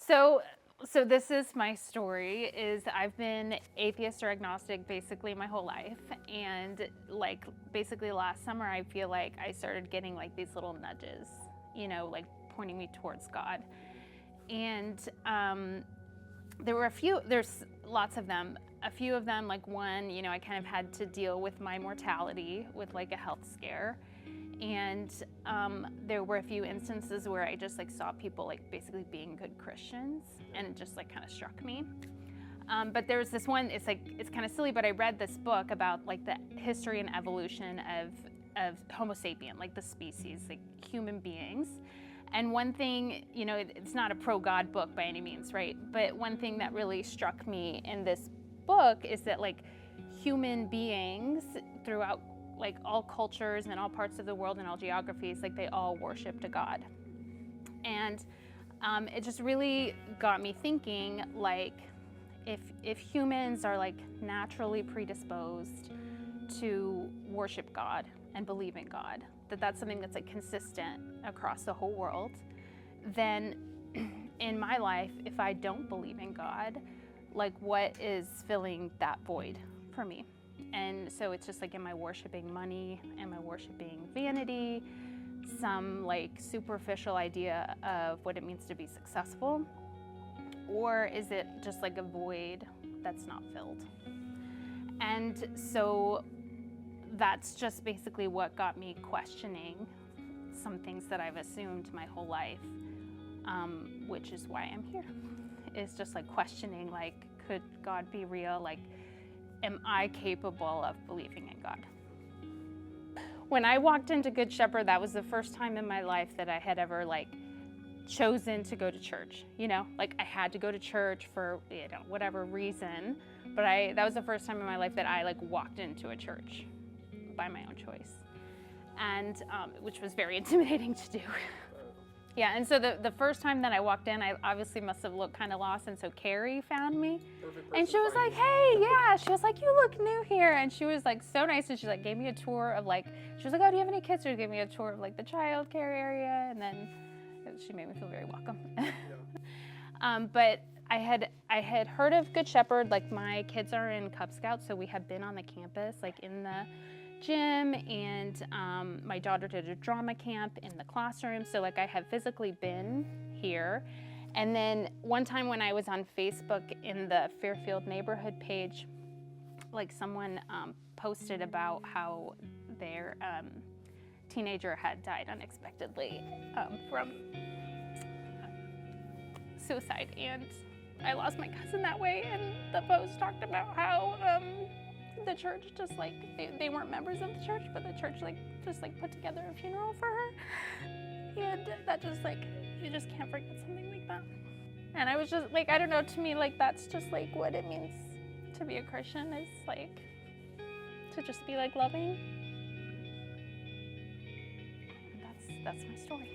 So, so this is my story. Is I've been atheist or agnostic basically my whole life, and like basically last summer, I feel like I started getting like these little nudges, like pointing me towards God. And there were a few. There's lots of them. A few of them, like one, I kind of had to deal with my mortality with like a health scare. And there were a few instances where I just like saw people like basically being good Christians, and it just like kind of struck me. But there was this one, it's kind of silly, but I read this book about like the history and evolution of Homo sapien, like the species, like human beings. And one thing, it's not a pro-God book by any means, right? But one thing that really struck me in this book is that like human beings throughout like all cultures and all parts of the world and all geographies, like they all worshiped a God. And it just really got me thinking, like, if humans are like naturally predisposed to worship God and believe in God, that's something that's like consistent across the whole world, then in my life, if I don't believe in God, like what is filling that void for me? And so it's just like, am I worshiping money? Am I worshiping vanity? Some like superficial idea of what it means to be successful? Or is it just like a void that's not filled? And so that's just basically what got me questioning some things that I've assumed my whole life, which is why I'm here. It's just like questioning, like, could God be real? Like, am I capable of believing in God? When I walked into Good Shepherd, that was the first time in my life that I had ever like chosen to go to church. Like I had to go to church for whatever reason, but that was the first time in my life that I like walked into a church by my own choice, and which was very intimidating to do. Yeah, and so the first time that I walked in, I obviously must have looked kind of lost, and so Carrie found me. And she was like, hey, yeah, she was like, you look new here. And she was like so nice, and she like gave me a tour of like, she was like, oh, do you have any kids? She gave me a tour of like the child care area, and then she made me feel very welcome. But I had heard of Good Shepherd, like my kids are in Cub Scouts, so we had been on the campus, like in the gym, and my daughter did a drama camp in the classroom, so like I have physically been here. And then one time when I was on Facebook in the Fairfield neighborhood page, like someone posted about how their teenager had died unexpectedly from suicide, and I lost my cousin that way. And the post talked about how the church just like they weren't members of the church, but the church like just like put together a funeral for her, and that just like you just can't forget something like that. And I was just like, I don't know, to me like that's just like what it means to be a Christian, is like to just be like loving. And that's my story.